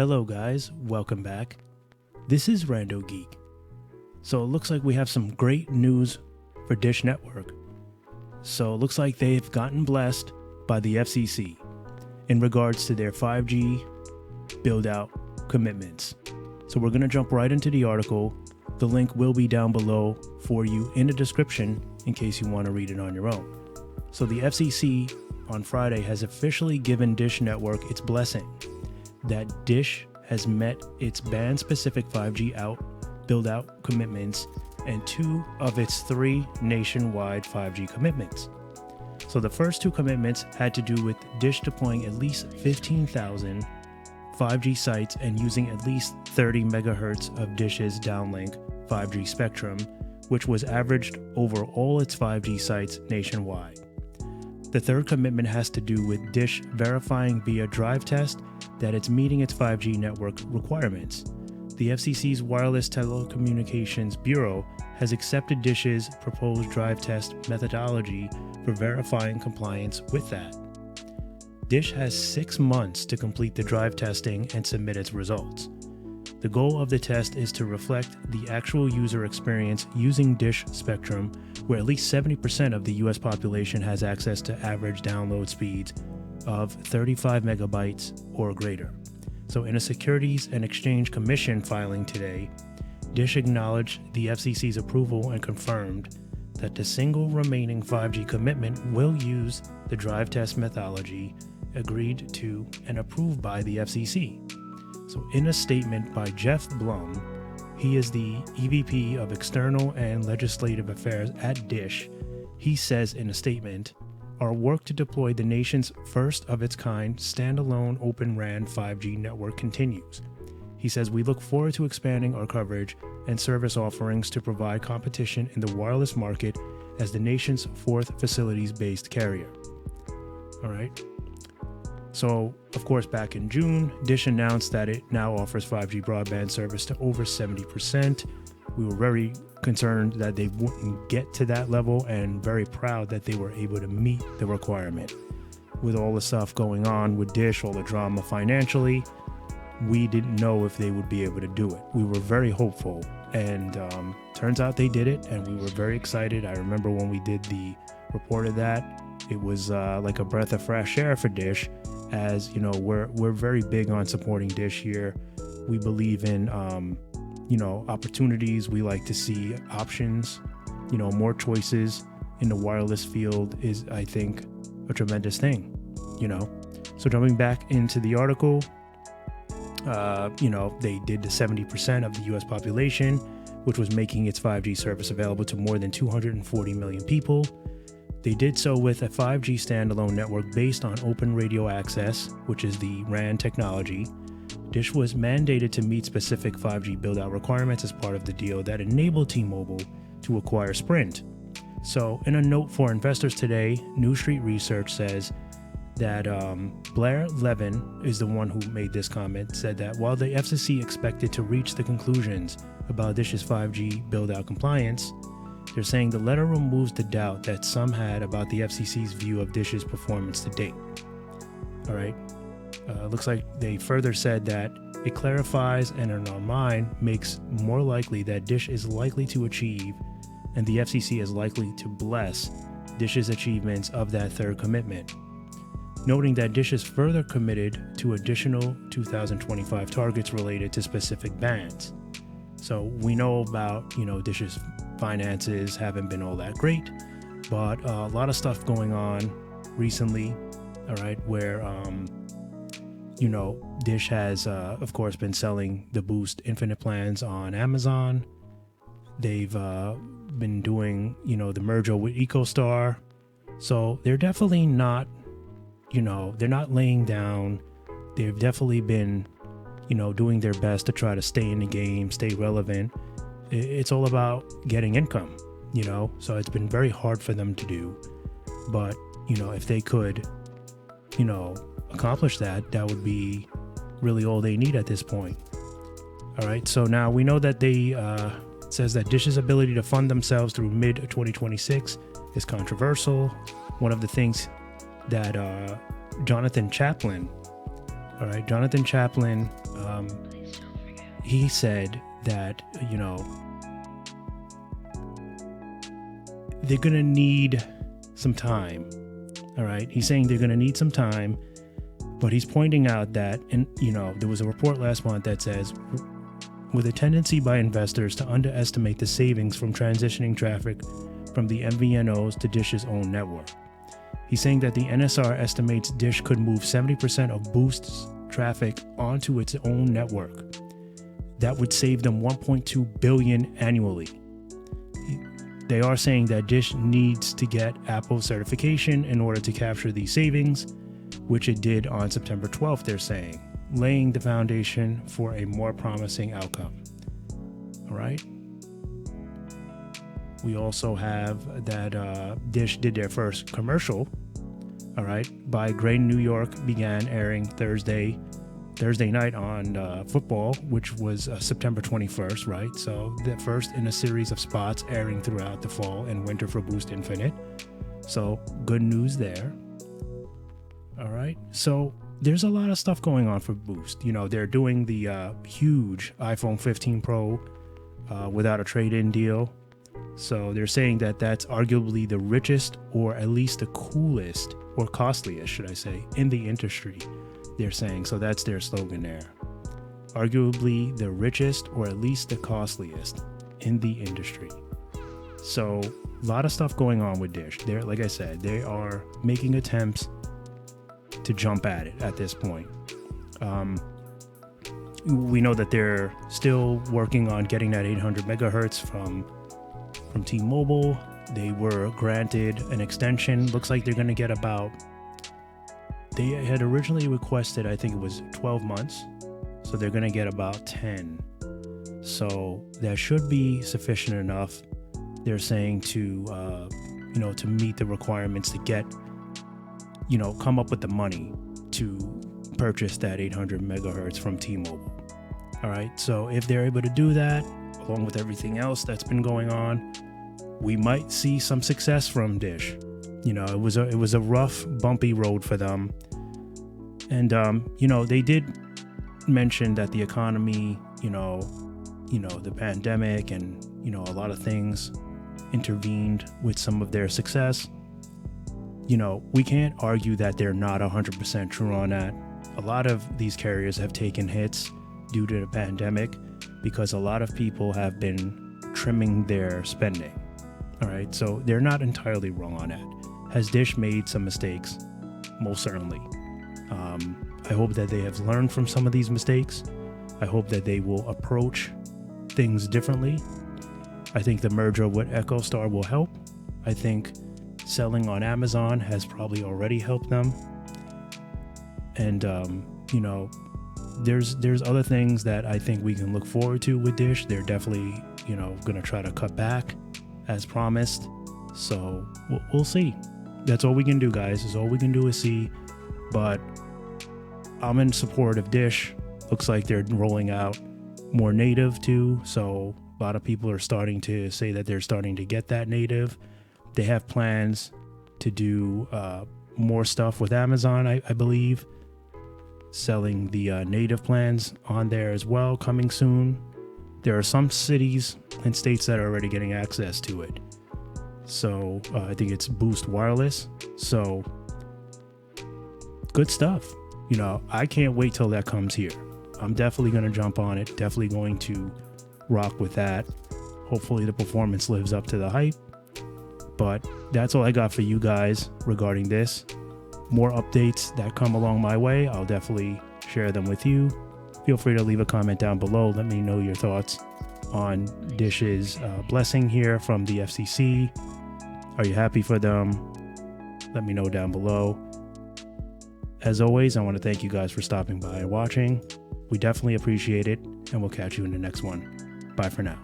Hello guys, welcome back. This is RandoGEEK. So it looks like we have some great news for Dish Network. So it looks like they've gotten blessed by the FCC in regards to their 5G build-out commitments. So we're going to jump right into the article. The link will be down below for you in the description in case you want to read it on your own. So the FCC on Friday has officially given Dish Network its blessing that Dish has met its band-specific 5G build-out commitments and 2 of its 3 nationwide 5G commitments. So the first 2 commitments had to do with Dish deploying at least 15,000 5G sites and using at least 30 megahertz of Dish's downlink 5G spectrum, which was averaged over all its 5G sites nationwide. The third commitment has to do with Dish verifying via drive test that it's meeting its 5G network requirements. The FCC's Wireless Telecommunications Bureau has accepted Dish's proposed drive test methodology for verifying compliance with that. Dish has 6 months to complete the drive testing and submit its results. The goal of the test is to reflect the actual user experience using Dish spectrum, where at least 70% of the US population has access to average download speeds of 35 megabytes or greater. So in a Securities and Exchange Commission filing today, Dish acknowledged the FCC's approval and confirmed that the single remaining 5G commitment will use the drive test methodology agreed to and approved by the FCC. So in a statement by Jeff Blum, he is the EVP of External and Legislative Affairs at Dish, he says in a statement, "Our work to deploy the nation's first of its kind standalone Open RAN 5G network continues." He says, "We look forward to expanding our coverage and service offerings to provide competition in the wireless market as the nation's 4th facilities-based carrier." All right. So, of course, back in June, Dish announced that it now offers 5G broadband service to over 70%. We were very concerned that they wouldn't get to that level and very proud that they were able to meet the requirement. With all the stuff going on with Dish, all the drama financially, we didn't know if they would be able to do it. We were very hopeful, and turns out they did it, and we were very excited. I remember when we did the report of that, it was like a breath of fresh air for Dish. As you know, we're very big on supporting Dish here. We believe in opportunities. We like to see options. More choices in the wireless field is, I think, a tremendous thing. So jumping back into the article, they did the 70% of the U.S. population, which was making its 5G service available to more than 240 million people. They did so with a 5G standalone network based on open radio access, which is the RAN technology. Dish was mandated to meet specific 5G build-out requirements as part of the deal that enabled T-Mobile to acquire Sprint. So, in a note for investors today, New Street Research says that Blair Levin is the one who made this comment, said that while the FCC expected to reach the conclusions about Dish's 5G build-out compliance, they're saying the letter removes the doubt that some had about the FCC's view of Dish's performance to date. All right. Looks like they further said that it clarifies and in our mind makes more likely that Dish is likely to achieve and the FCC is likely to bless Dish's achievements of that third commitment. Noting that Dish is further committed to additional 2025 targets related to specific bands. So we know about, Dish's finances haven't been all that great, but a lot of stuff going on recently, all right, where, Dish has, of course, been selling the Boost Infinite plans on Amazon. They've been doing, the merger with EcoStar. So they're definitely not, they're not laying down. They've definitely been, doing their best to try to stay in the game, stay relevant. It's all about getting income, so it's been very hard for them to do. But, if they could, accomplish that, that would be really all they need at this point. All right. So now we know that they says that Dish's ability to fund themselves through mid 2026 is controversial. One of the things that Jonathan Chaplin he said that, they're going to need some time. All right. He's saying they're going to need some time, but he's pointing out that, there was a report last month that says, with a tendency by investors to underestimate the savings from transitioning traffic from the MVNOs to Dish's own network. He's saying that the NSR estimates Dish could move 70% of Boost's traffic onto its own network. That would save them $1.2 billion annually. They are saying that Dish needs to get Apple certification in order to capture these savings, which it did on September 12th, they're saying, laying the foundation for a more promising outcome. All right. We also have that Dish did their first commercial. All right. By Grain New York began airing Thursday night on football, which was September 21st, right? So the first in a series of spots airing throughout the fall and winter for Boost Infinite. So good news there. All right. So there's a lot of stuff going on for Boost. They're doing the huge iPhone 15 Pro without a trade-in deal. So they're saying that that's arguably the richest, or at least the coolest, or costliest, should I say, in the industry. They're saying, so that's their slogan there. Arguably the richest, or at least the costliest in the industry. So a lot of stuff going on with Dish. They're, like I said, they are making attempts to jump at it at this point. We know that they're still working on getting that 800 megahertz from T-Mobile. They were granted an extension. Looks like they're going to get they had originally requested, I think it was 12 months. So they're going to get about 10. So that should be sufficient enough, they're saying, to meet the requirements to get, come up with the money to purchase that 800 megahertz from T-Mobile. All right. So if they're able to do that, along with everything else that's been going on, we might see some success from Dish. It was a rough, bumpy road for them. And, they did mention that the economy, the pandemic and, a lot of things intervened with some of their success. We can't argue that they're not 100% true on that. A lot of these carriers have taken hits due to the pandemic because a lot of people have been trimming their spending. All right, so they're not entirely wrong on that. Has Dish made some mistakes? Most certainly. I hope that they have learned from some of these mistakes. I hope that they will approach things differently. I think the merger with EchoStar will help. I think selling on Amazon has probably already helped them. And, there's other things that I think we can look forward to with Dish. They're definitely, going to try to cut back as promised. So we'll see. That's all we can do, guys. Is all we can do is see. But I'm in support of Dish. Looks like they're rolling out more native too. So a lot of people are starting to say that they're starting to get that native. They have plans to do more stuff with Amazon, I believe. Selling the native plans on there as well, coming soon. There are some cities and states that are already getting access to it. So I think it's Boost Wireless. So good stuff. I can't wait till that comes here. I'm definitely going to jump on it. Definitely going to rock with that. Hopefully the performance lives up to the hype. But that's all I got for you guys regarding this. More updates that come along my way, I'll definitely share them with you. Feel free to leave a comment down below. Let me know your thoughts on Dish's blessing here from the FCC. Are you happy for them? Let me know down below. As always, I want to thank you guys for stopping by and watching. We definitely appreciate it, and we'll catch you in the next one. Bye for now.